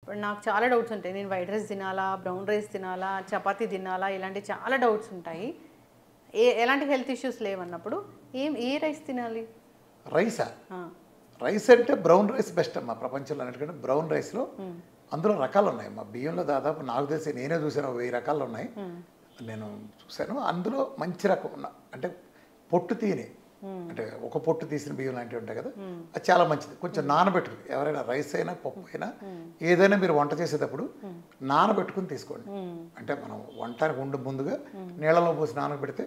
ఇప్పుడు నాకు చాలా డౌట్స్ ఉంటాయి. నేను వైట్ రైస్ తినాలా, బ్రౌన్ రైస్ తినాలా, చపాతీ తినాలా, ఇలాంటి చాలా డౌట్స్ ఉంటాయి. ఎలాంటి హెల్త్ ఇష్యూస్ లేవన్నప్పుడు ఏ రైస్ తినాలి? రైసా? రైస్ అంటే బ్రౌన్ రైస్ బెస్ట్ అమ్మా ప్రపంచంలో. అన్నిటికంటే బ్రౌన్ రైస్లో అందులో రకాలు ఉన్నాయి అమ్మా. బియ్యంలో దాదాపు నాకు తెలిసి నేనే చూసాను 1000 రకాలు ఉన్నాయి. నేను చూశాను. అందులో మంచి రకం అంటే పొట్టు తీయని, అంటే ఒక పొట్టు తీసిన బియ్యం లాంటివి ఉంటాయి కదా, అది చాలా మంచిది. కొంచెం నానబెట్టుకుని, ఎవరైనా రైస్ అయినా పప్పు అయినా ఏదైనా మీరు వంట చేసేటప్పుడు నానబెట్టుకుని తీసుకోండి. అంటే మనం వంటానికి ఉండి ముందుగా నీళ్ళలో పోసి నానబెడితే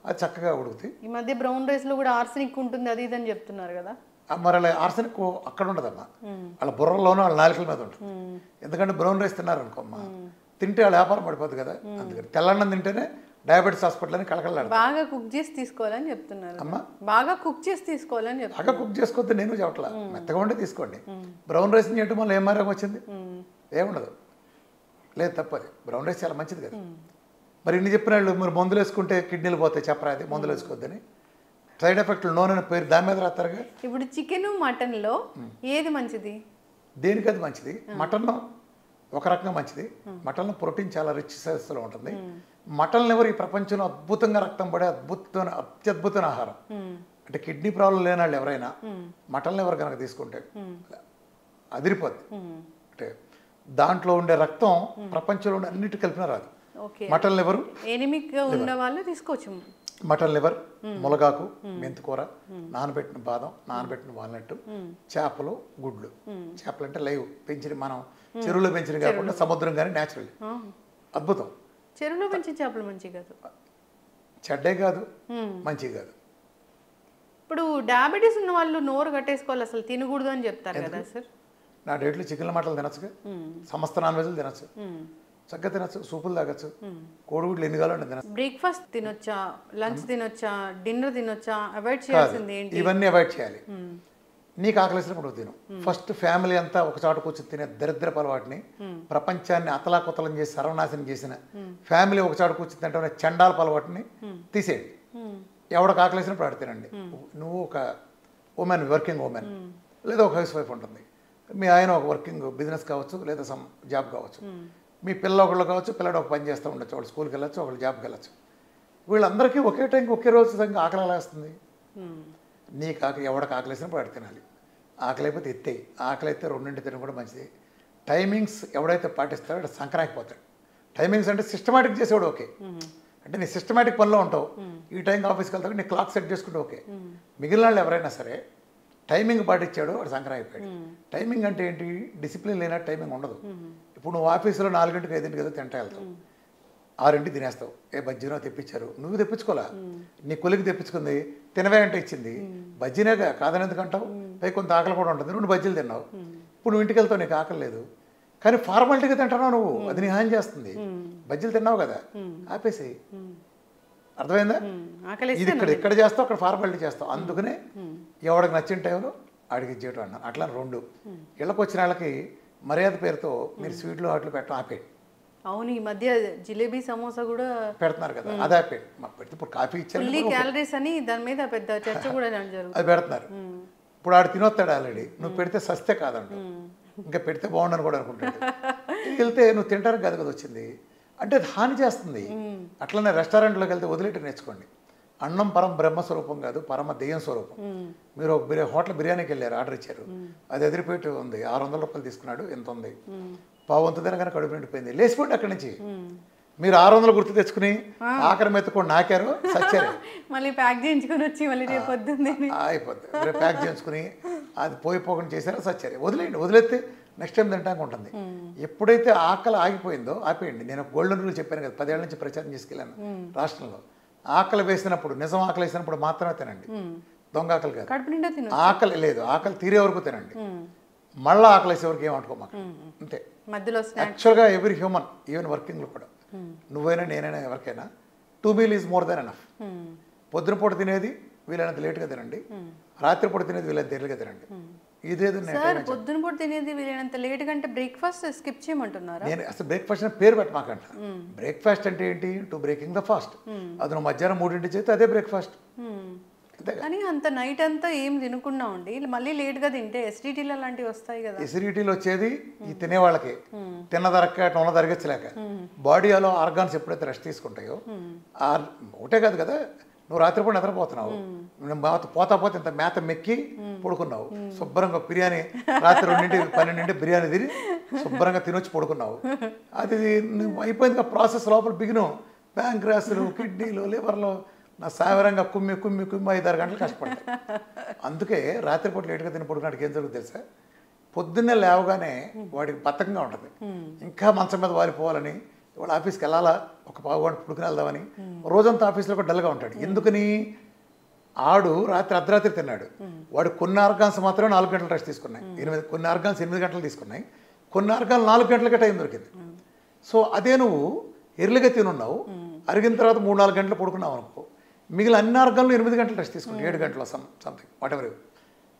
అది చక్కగా ఉడుకుతాయి. ఈ మధ్య బ్రౌన్ రైస్లో కూడా ఆర్సెనిక్ ఉంటుంది, అది ఇదని చెప్తున్నారు కదా. మరి అలా ఆర్సెనిక్ అక్కడ ఉండదమ్మా, వాళ్ళ బుర్రలోనూ వాళ్ళ నాలుకల మీద ఉంటుంది. ఎందుకంటే బ్రౌన్ రైస్ తిన్నారనుకోమ్మా, తింటే వాళ్ళ వ్యాపారం పడిపోతుంది కదా. అందుకని తెల్లన్నం తింటేనే డయాబెటీస్ హాస్పిటల్ అని కళకళలాడు. బాగా కుక్ చేసి తీసుకోవాలని చెప్తున్నారు అమ్మా. బాగా కుక్ చేసి తీసుకోవాలని చెప్తారు. బాగా కుక్ చేసుకోవద్దు నేను చెప్పట్లా, మెత్తగా ఉండే తీసుకోండి. బ్రౌన్ రైస్ చేయటం వల్ల ఏం మారం వచ్చింది? ఏముండదు. లేదు, తప్పది. బ్రౌన్ రైస్ చాలా మంచిది కదా. మరి ఇన్ని చెప్పిన వాళ్ళు మరి మందులు వేసుకుంటే కిడ్నీలు పోతాయి చెప్పరా, అది మందులు వేసుకోవద్దని. సైడ్ ఎఫెక్ట్లు నూనె పేరు దాని మీద రాస్తారుగా. ఇప్పుడు చికెన్ మటన్లో ఏది మంచిది? దేనికి అది మంచిది? మటన్లో ఒక రకంగా మంచిది. మటన్లో ప్రోటీన్ చాలా రిచ్ సైజెస్లో ఉంటుంది. మటన్ లివర్ ఈ ప్రపంచంలో అద్భుతంగా రక్తం పడే అత్యద్భుతమైన ఆహారం. అంటే కిడ్నీ ప్రాబ్లం లేని వాళ్ళు ఎవరైనా మటన్ లివర్ కనుక తీసుకుంటే అదిరిపోద్ది. అంటే దాంట్లో ఉండే రక్తం ప్రపంచంలో ఉండే అన్నిటి కలిపినా రాదు. మటన్ లివర్ ఎనిమిక్ ఉన్న వాళ్ళు తీసుకోవచ్చు. మటన్ లివర్, ములగాకు, మెంతికూర, నానబెట్టిన బాదం, నానబెట్టిన వాల్నట్, చేపలు, గుడ్లు. చేపలు అంటే లైవ్ పెంచిన, మనం చెరువులో పెంచిన కాకుండా సముద్రం కానీ న్యాచురల్. అద్భుతం. చెరువులో పెంచిన చేపలు మంచివి కాదు, చెడ్డే కాదు, మంచివి కాదు. ఇప్పుడు డయాబెటీస్ ఉన్న వాళ్ళు నోరు కట్టేసుకోవాలి, అసలు తినకూడదు అని చెప్తారు కదా సార్. నా డేట్లో చికెన్ల మటలు తినచ్చుగా, సమస్త నాన్ వెజ్లు తినచ్చు, చక్కగా తినచ్చు, సూపులు తాగచ్చు, కోడిగుడ్లు ఎన్ని కావాలంటే తినచ్చు. బ్రేక్ఫాస్ట్ తినొచ్చా, లంచ్ తినొచ్చా, డిన్నర్ తినొచ్చా? అవాయిడ్ చేయాల్సింది ఏంటి? ఇవన్నీ అవాయిడ్ చేయాలి. నీకు ఆకలిసినప్పుడు తిను. ఫస్ట్ ఫ్యామిలీ అంతా ఒక చోట కూర్చొని తినే దరిద్రపు అలవాటుని, ప్రపంచాన్ని అతలాకుతలం చేసి సర్వనాశనం చేసిన ఫ్యామిలీ ఒక చోట కూర్చొని తింటే చండాలపు అలవాటుని తీసేయండి. ఎవడికి ఆకలిసినప్పుడు ఆడ తినండి. నువ్వు ఒక ఉమెన్, వర్కింగ్ ఉమెన్, లేదా ఒక హౌస్ వైఫ్ ఉంటుంది, మీ ఆయన ఒక వర్కింగ్ బిజినెస్ కావచ్చు, లేదా సమ్ జాబ్ కావచ్చు, మీ పిల్ల ఒకళ్ళు కావచ్చు, పిల్లడు ఒక పని చేస్తూ ఉండొచ్చు, వాళ్ళు స్కూల్కి వెళ్ళచ్చు, ఒకళ్ళు జాబ్కి వెళ్ళచ్చు. వీళ్ళందరికీ ఒకే టైంకి ఒకే రోజు సంగా ఆకలి ఎలా వస్తుంది? నీకు ఎవడికి ఆకలిసినప్పుడు ఆడ తినాలి. ఆకలి అయిపోతే ఎత్తేయి. ఆకలి అయితే 2 తినడం కూడా మంచిది. టైమింగ్స్ ఎవడైతే పాటిస్తాడో అక్కడ సంక్రాంతిపోతాడు. టైమింగ్స్ అంటే సిస్టమేటిక్ చేసేవాడు ఓకే. అంటే నీ సిస్టమేటిక్ పనిలో ఉంటావు, ఈ టైంకి ఆఫీస్కి వెళ్తావు, నీ క్లాక్ సెట్ చేసుకుంటే ఓకే. మిగిలిన వాళ్ళు ఎవరైనా సరే టైమింగ్ పాటించాడు వాడు సంక్రాంతి అయిపోయాడు. టైమింగ్ అంటే ఏంటి? డిసిప్లిన్ లేనట్టు టైమింగ్ ఉండదు. ఇప్పుడు నువ్వు ఆఫీసులో 4 గంటలకు 5 గంటలకు తింటా వెళ్తావు, 6 తినేస్తావు. బజ్జీనో తెప్పించారు, నువ్వు తెప్పించుకోలే, నీ కొలికి తెప్పించుకుంది, తినవే అంటే ఇచ్చింది, బజ్జీనేగా కాదని ఎందుకంటావు? పై కొంత ఆకలి కూడా ఉంటుంది, 2 బజ్జీలు తిన్నావు. ఇప్పుడు నువ్వు ఇంటికి వెళ్తావు, నీకు ఆకలి లేదు, కానీ ఫార్మాలిటీగా తింటున్నావు నువ్వు, అది నీ హాని చేస్తుంది. బజ్జీలు తిన్నావు కదా, ఆపేసి. అర్థమైందా? ఇది ఇక్కడ చేస్తావు, అక్కడ ఫార్మాలిటీ చేస్తావు. అందుకనే ఎవడికి నచ్చిన టైంలో ఆడికి ఇచ్చేయటం అన్నాను. అట్లా 2 ఇళ్ళకి వచ్చిన వాళ్ళకి మర్యాద పేరుతో మీరు స్వీట్లు వాటిలో పెట్టడం ఆపేయండి. అవును, ఈ మధ్య జిలేబీ సమోసా కూడా పెడుతున్నారు కదా, అది ఆపేయండి. మాకు పెడితే ఇప్పుడు కాఫీ ఇచ్చారు, క్యాలరీస్ అని దాని మీద పెద్ద చర్చ కూడా జరుగుతుంది. అది పెడుతున్నారు. ఇప్పుడు ఆడు తినొస్తాడు ఆల్రెడీ, నువ్వు పెడితే సస్తే కాదంట, ఇంకా పెడితే బాగుండని కూడా అనుకుంటాడు. వెళ్తే నువ్వు తింటానికి కదా కదా వచ్చింది అంటే అది హాని చేస్తుంది. అట్లనే రెస్టారెంట్లోకి వెళ్తే వదిలేటి నేర్చుకోండి. అన్నం పరమ బ్రహ్మస్వరూపం కాదు, పరమ దెయ్యం స్వరూపం. మీరు ఒక హోటల్ బిర్యానీకి వెళ్ళారు, ఆర్డర్ ఇచ్చారు, అది ఎదిరిపోయి ఉంది, 600 రూపాయలు తీసుకున్నాడు, ఎంత ఉంది, పావంత తినగానే కడుపు నిండిపోయింది, లేచిపోండి అక్కడి నుంచి. మీరు 600 గుర్తు తెచ్చుకుని ఆఖరి మెత్తుకొని నాకారు, సచ్చారు, మళ్ళీ ప్యాక్ చేయించుకొని వచ్చి మళ్ళీ రేపు పొద్దున్నే అయిపోద్ది. రేపు ప్యాక్ చేయించుకుని అది పోకుండా చేశారో సచ్చారు. వదిలేయండి, వదిలేస్తే నెక్స్ట్ టైం తింటానికి ఉంటుంది. ఎప్పుడైతే ఆకలి ఆగిపోయిందో ఆపేయండి. నేను గోల్డెన్ రూల్ చెప్పాను కదా, 10 ఏళ్ల నుంచి ప్రచారం చేసుకెళ్ళాను రాష్ట్రంలో. ఆకలి వేసినప్పుడు, నిజం ఆకలి వేసినప్పుడు మాత్రమే తినండి, దొంగ ఆకలి కాదు. ఆకలి లేదు, ఆకలి తీరే వరకు తినండి, మళ్ళీ ఆకలి వేసే వరకు ఏమంటుకోమాక, అంతే. యాక్చువల్గా ఎవ్రీ హ్యూమన్, ఈవెన్ వర్కింగ్లో కూడా, నువ్వైనా నేనైనా ఎవరికైనా 2 meal is more than enough. పొద్దున పూట తినేది వీలైనంత లేట్గా తినండి, రాత్రిపూట తినేది వీలైనంత ఎర్లీగా తినండి. ఇదేదో పొద్దున పూట తినేది వీలైనంత లేట్ కంటే బ్రేక్ఫాస్ట్ స్కిప్ చేయమంటున్నారు. నేను అసలు బ్రేక్ఫాస్ట్ అని పేరు పెట్టమాకంట. బ్రేక్ఫాస్ట్ అంటే ఏంటి? To breaking the fast. అది నువ్వు మధ్యాహ్నం 3 చేస్తే అదే బ్రేక్ఫాస్ట్. కానీ అంత నైట్ అంతా ఏం తినకుండా ఉండి మళ్ళీ లేట్గా తింటే ఎస్డిటీలు అలాంటివి వస్తాయి కదా. ఎసిడిటీలు వచ్చేది ఈ తినేవాళ్ళకి, తిన్నదరక్క నొన్న తరగచ్చలేక. బాడీలో ఆర్గాన్స్ ఎప్పుడైతే రెస్ట్ తీసుకుంటాయో ఒకటే కాదు కదా, నువ్వు రాత్రిపూట నిద్రపోతున్నావు, పోతా పోతే ఇంత మేత మెక్కి పడుకున్నావు, శుభ్రంగా బిర్యానీ రాత్రి 2-12 బిర్యానీ తిని శుభ్రంగా తినొచ్చి పడుకున్నావు. అది అయిపోయింది ప్రాసెస్. లోపల బిగిను ప్యాంక్రాస్లు, కిడ్నీలు, లివర్లో నా సావరంగా కుమ్మి 5-6 గంటలు కష్టపడతాయి. అందుకే రాత్రిపూట లేటుగా తిని పడుకున్నాడికి ఏం జరుగుతుంది తెలుసా, పొద్దున్నే లేవగానే వాడికి బద్ధకంగా ఉంటుంది, ఇంకా మంచం మీద వాలిపోవాలని, ఇవాళ ఆఫీస్కి వెళ్ళాలా, ఒక పావుగంట పుడుకుని వెళ్దామని, రోజంతా ఆఫీస్లో కూడా డల్గా ఉంటాడు. ఎందుకని? ఆడు అర్ధరాత్రి తిన్నాడు. వాడు కొన్ని ఆర్గాన్స్ మాత్రమే 4 గంటలు రెస్ట్ తీసుకున్నాయి, కొన్ని ఆర్గాన్స్ 8 గంటలు తీసుకున్నాయి, కొన్ని ఆర్గాన్స్ 4 గంటలకే టైం దొరికింది. సో అదే నువ్వు ఎర్లీగా తినున్నావు, అరిగిన తర్వాత 3-4 గంటలు పడుకున్నావు అనుకో, మిగిలిన అన్ని ఆర్గాన్లు 8 గంటలు రెస్ట్ తీసుకున్నావు, 7 గంటలు సంథింగ్ వాట్ ఎవర్.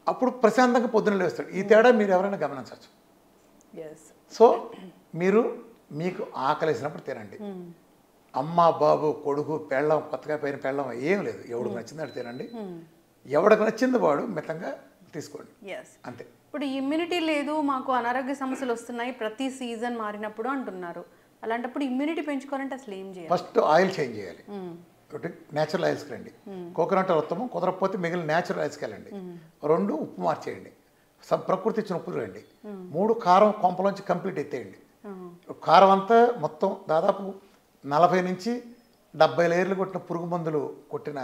అప్పుడు ప్రశాంతంగా పొద్దున్న లేస్తాడు. ఈ తేడా మీరు ఎవరైనా గమనించవచ్చు. సో మీరు మీకు ఆకలేసినప్పుడు తినండి. అమ్మ, బాబు, కొడుకు, పెళ్ళం, కొత్తగా పైన పెళ్ళం ఏం లేదు, ఎవడికి నచ్చింది తినండి, ఎవడికి నచ్చింది వాడు మితంగా తీసుకోండి, అంతే. ఇప్పుడు ఇమ్యూనిటీ లేదు, మాకు అనారోగ్య సమస్యలు వస్తున్నాయి ప్రతి సీజన్ మారినప్పుడు అంటున్నారు. అలాంటప్పుడు ఇమ్యూనిటీ పెంచుకోవాలంటే అసలు ఏం చేయాలి? ఫస్ట్ ఆయిల్ చేంజ్ చేయాలి. ఒకటి న్యాచురల్ ఆయిల్స్కి రండి, కోకోనట్ ఉత్తమం, కుదరకపోతే మిగిలిన న్యాచురల్ ఆయిల్స్కి వెళ్ళండి. 2 ఉప్పు మార్చేయండి, ప్రకృతి ఇచ్చిన ఉప్పు రండి. 3 కారం కొంపలోంచి కంప్లీట్ ఎత్తేయండి. కారం అంతా మొత్తం దాదాపు 40-70 లేయర్లు కొట్టిన పురుగు మందులు కొట్టిన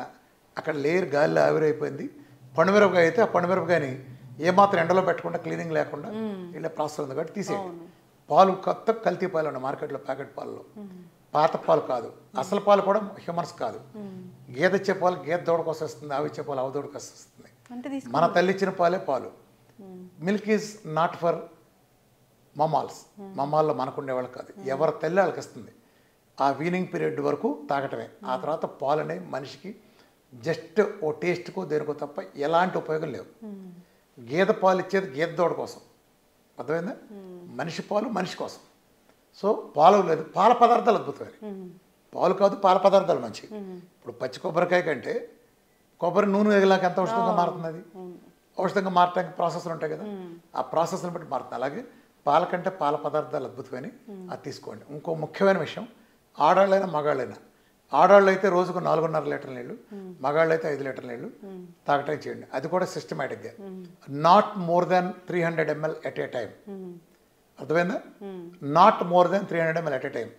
అక్కడ లేయర్ గాలిలో ఆవిరైపోయింది. పండుమిరపకాయ అయితే ఆ పండుమిరపకాయని ఏమాత్రం ఎండలో పెట్టకుండా, క్లీనింగ్ లేకుండా ఇలా ప్రాసెస్ ఉంది కాబట్టి తీసేయండి. పాలు కొత్త కల్తీ పాలు ఉన్నాయి మార్కెట్లో, ప్యాకెట్ పాలలో, పాత పాలు కాదు, అసలు పాలు కూడా హ్యూమన్స్ కాదు. గేదె ఇచ్చే పాలు గేదె దూడ కోసం వస్తుంది, ఆవు ఇచ్చే పాలు ఆవు దూడ కోసం వస్తుంది. మన తల్లి ఇచ్చిన పాలే పాలు. మిల్క్ ఈజ్ నాట్ ఫర్ మమాల్స్, మమాల్లో మనకుండే వాళ్ళు కాదు, ఎవరి తల్లి వాళ్ళకి ఇస్తుంది. ఆ వీనింగ్ పీరియడ్ వరకు తాగటమే, ఆ తర్వాత పాలు అనేవి మనిషికి జస్ట్ ఓ టేస్ట్కో దేనికో తప్ప ఎలాంటి ఉపయోగం లేవు. గేదె పాలు ఇచ్చేది గేదె దూడ కోసం, అర్థమైందా? మనిషి పాలు మనిషి కోసం. సో పాలు లేదు, పాల పదార్థాలు అద్భుతమైన, పాలు కాదు పాల పదార్థాలు మంచివి. ఇప్పుడు పచ్చి కొబ్బరికాయ కంటే కొబ్బరి నూనె ఎగిలాక ఎంత ఔషధంగా మారుతుంది, అది ఔషధంగా మారటానికి ప్రాసెస్లు ఉంటాయి కదా, ఆ ప్రాసెస్ని బట్టి మారుతుంది. అలాగే పాల కంటే పాల పదార్థాలు అద్భుతమైన, అది తీసుకోండి. ఇంకో ముఖ్యమైన విషయం, ఆడాళ్ళైనా మగాళ్ళైనా, ఆడాళ్ళు అయితే రోజుకు 4.5 లీటర్ల నీళ్ళు, మగాళ్ళు అయితే 5 లీటర్ల నీళ్ళు తాగటం చేయండి. అది కూడా సిస్టమేటిక్గా, not more than 300 ml at a time. అర్థమైందా? Not more than 300 ml at a time.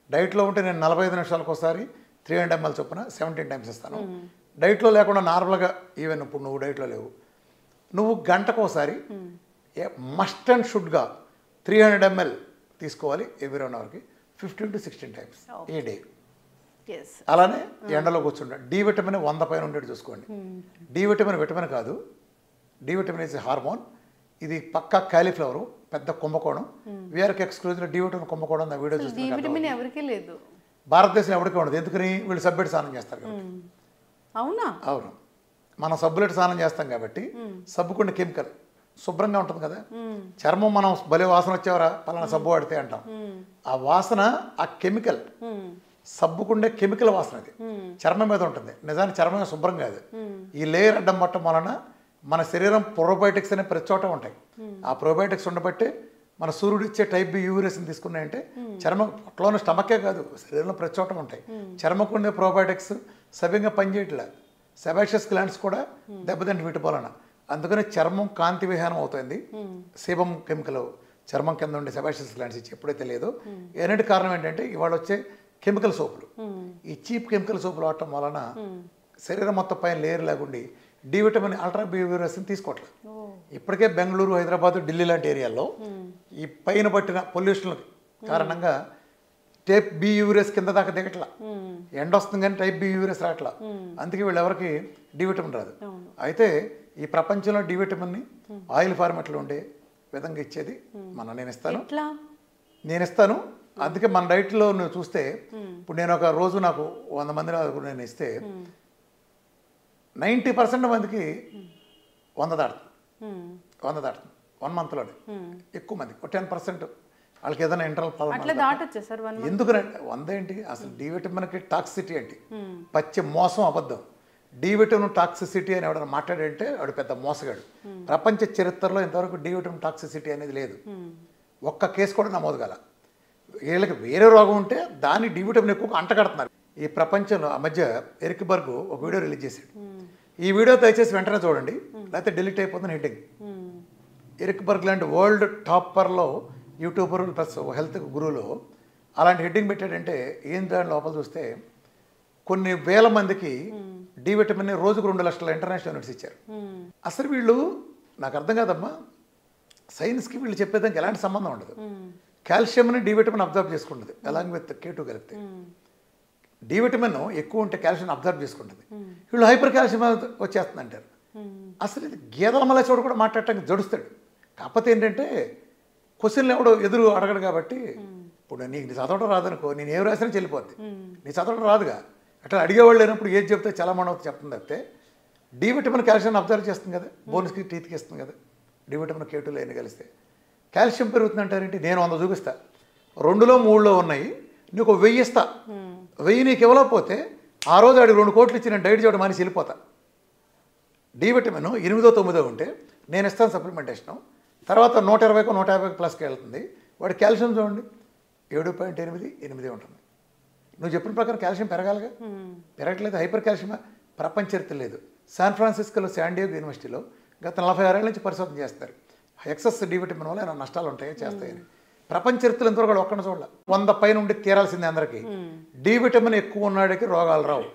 డైట్లో ఉంటే నేను 45 నిమిషాలకు ఒకసారి 300 ml చొప్పున 17 టైమ్స్ ఇస్తాను. డైట్లో లేకుండా నార్మల్గా, ఈవెన్ ఇప్పుడు నువ్వు డైట్లో లేవు, నువ్వు గంటకు ఒకసారి మస్ట్ అండ్ షుడ్గా 300 ml తీసుకోవాలి every 1 అవర్కి, 15 to 16 times A day. అలానే ఎండలో కూర్చుంటా. డి విటమిన్ 100 పైన ఉండేది చూసుకోండి. డి విటమిన్ విటమిన్ కాదు, డి విటమిన్ ఇస్ హార్మోన్. ఇది పక్కా కాలీఫ్లవర్, పెద్ద కుంభకోణం. వీఆర్కి ఎక్స్క్లూజివ్ డి విటమిన్ కుంభకోణం నా వీడియో చూస్తున్నాను. ఎవరికీ లేదు, భారతదేశంలో ఎవరికీ ఉండదు. ఎందుకని? వీళ్ళు సబ్బెట్టి స్నానం చేస్తారు కాబట్టి. అవునా? అవును, మనం సబ్బులెట్టి స్నానం చేస్తాం కాబట్టి సబ్బుకున్న కెమికల్ శుభ్రంగా ఉంటుంది కదా. చర్మం మనం భలే వాసన వచ్చేవరా పలానా సబ్బు వాడితే అంటాం, ఆ వాసన ఆ కెమికల్, సబ్బుకుండే కెమికల్ వాసన అది చర్మం మీద ఉంటుంది. నిజానికి చర్మం శుభ్రం కాదు. ఈ లేయర్ అడ్డం పట్టడం వలన మన శరీరం ప్రోబయోటిక్స్ అనే ప్రతి చోట ఉంటాయి. ఆ ప్రోబయోటిక్స్ ఉండబట్టే మన సూర్యుడు ఇచ్చే టైప్ బి యూరేస్ని తీసుకున్నాయంటే చర్మం పొట్టలోని స్టమకే కాదు, శరీరంలో ప్రతి చోట ఉంటాయి. చర్మకుండే ప్రోబయోటిక్స్ సవ్యంగా పనిచేయట్లే, సెబాషియస్ గ్లాండ్స్ కూడా దెబ్బతింటి వీటి వలన. అందుకని చర్మం కాంతి విహీనం అవుతుంది. సేబం కెమికల్ చర్మం కింద ఉండే సెబాషియస్ గ్లాండ్స్ ఇచ్చి ఎప్పుడైతే లేదో, ఏనాటి కారణం ఏంటంటే ఇవాళ వచ్చే కెమికల్ సోపులు, ఈ చీప్ కెమికల్ సోపులు వాడటం వలన శరీరం మొత్తం పైన లేయర్ లేకుండి డి విటమిన్ అల్ట్రా బి యూరేస్ని తీసుకోవట్లేదు. ఇప్పటికే బెంగళూరు, హైదరాబాద్, ఢిల్లీ లాంటి ఏరియాల్లో ఈ పైన పట్టిన పొల్యూషన్ కారణంగా టైప్ బి యూరేస్ కింద దాకా దిగట్లా. ఎండ వస్తుంది కానీ టైప్ బి యూరేస్ రావట్లా. అందుకే వీళ్ళు ఎవరికి డి విటమిన్ రాదు. అయితే ఈ ప్రపంచంలో డి విటమిన్ని ఆయిల్ ఫార్మాట్లో ఉండే విధంగా ఇచ్చేది నేను ఇస్తాను. అందుకే మన డైట్లో నువ్వు చూస్తే, ఇప్పుడు నేను ఒక రోజు నాకు 100 మంది నేను ఇస్తే 90% మందికి 100 దాటుతుంది 1 మంత్లోనే. ఎక్కువ మంది 10% వాళ్ళకి ఏదైనా ఇంటర్నల్ ప్రాబ్లం. ఎందుకంటే 100 ఏంటి అసలు? డి విటమిన్కి టాక్సిటీ ఏంటి? పచ్చి మోసం, అబద్ధం. డి విటమిన్ టాక్సిసిటీ అని ఎవడన్నా మాట్లాడంటే వాడు పెద్ద మోసగాడు. ప్రపంచ చరిత్రలో ఇంతవరకు డి విటమిన్ టాక్సిసిటీ అనేది లేదు. ఒక్క కేసు కూడా నమోదు కాల. వీళ్ళకి వేరే రోగం ఉంటే దాన్ని డి విటమిన్ ఎక్కువ అంటగడుతున్నారు. ఈ ప్రపంచంలో ఆ మధ్య ఎరిక్ బర్గ్ ఒక వీడియో రిలీజ్ చేశాడు. ఈ వీడియో దయచేసి వెంటనే చూడండి, లేకపోతే డిలీట్ అయిపోతుంది హెడ్డింగ్. ఎరిక్ బర్గ్ లాంటి వరల్డ్ టాపర్లో యూట్యూబర్ ప్లస్ హెల్త్ గురువులో అలాంటి హెడ్డింగ్ పెట్టాడంటే ఏం దాని లోపల చూస్తే కొన్ని వేల మందికి డి విటమిన్ రోజుకు 2 లక్షల ఇంటర్నేషనల్ యూనిట్స్ ఇచ్చారు. అసలు వీళ్ళు నాకు అర్థం కాదమ్మా, సైన్స్కి వీళ్ళు చెప్పేదానికి ఎలాంటి సంబంధం ఉండదు. కాల్షియంని డి విటమిన్ అబ్జర్వ్ చేసుకుంటుంది అలాంగ్ విత్ K2 కలిపితే. డి విటమిన్ ఎక్కువ ఉంటే కాల్షియం అబ్జర్వ్ చేసుకుంటుంది. వీళ్ళు హైపర్ కాల్షియం వచ్చేస్తుంది అంటారు. అసలు ఇది గేదెల మళ్ళీ చోటు కూడా మాట్లాడటానికి జడుస్తాడు. కాకపోతే ఏంటంటే క్వశ్చన్లు ఎవడో ఎదురు అడగడు కాబట్టి, ఇప్పుడు నీకు చదవడం రాదనుకో, నేను ఏం రాసినా చెల్లిపోద్ది. నీ చదవడం రాదుగా, అట్లా అడిగేవాళ్ళు లేనప్పుడు ఏది చెప్తే చాలా మనవుతుంది చెప్తుంది తప్పితే డి విటమిన్ కాల్షియం అబ్జర్వ్ చేస్తుంది కదా, బోన్స్కి టీత్కి ఇస్తుంది కదా. డి విటమిన్ K2 లేని కలిస్తే కాల్షియం పెరుగుతుంది అంటారేంటి? నేను 100 చూపిస్తా, 2లో 3లో ఉన్నాయి, నీకు 1000 ఇస్తా. 1000 నీకు ఇవ్వలేకపోతే ఆ రోజు ఆడికి 2 కోట్లు ఇచ్చి నేను డైట్ చేయడం మానేసి వెళ్ళిపోతా. డి విటమిన్ 8, 9 ఉంటే నేను ఇస్తాను సప్లిమెంటేషను. తర్వాత 120కు 150 ప్లస్కి వెళ్తుంది. వాడి కాల్షియం చూడండి 7.8, 8 ఉంటుంది. నువ్వు చెప్పిన ప్రకారం కాల్షియం పెరగాలిగా, పెరగట్లేదు. హైపర్ కాల్షియం ప్రపంచ చరిత్ర లేదు. శాన్ ఫ్రాన్సిస్కోలో శాండియాగో యూనివర్సిటీలో గత 46 ఏళ్ళ నుంచి పరిశోధన చేస్తారు. ఎక్సెస్ డి విటమిన్ వల్ల ఏమైనా నష్టాలు ఉంటాయో చేస్తాయని. ప్రపంచ చరిత్రలో ఇంతవరకు ఒక్కడిని చూడాలి. 100 పైన ఉండి తీరాల్సిందే అందరికీ. డి విటమిన్ ఎక్కువ ఉన్నాడికి రోగాలు రావు.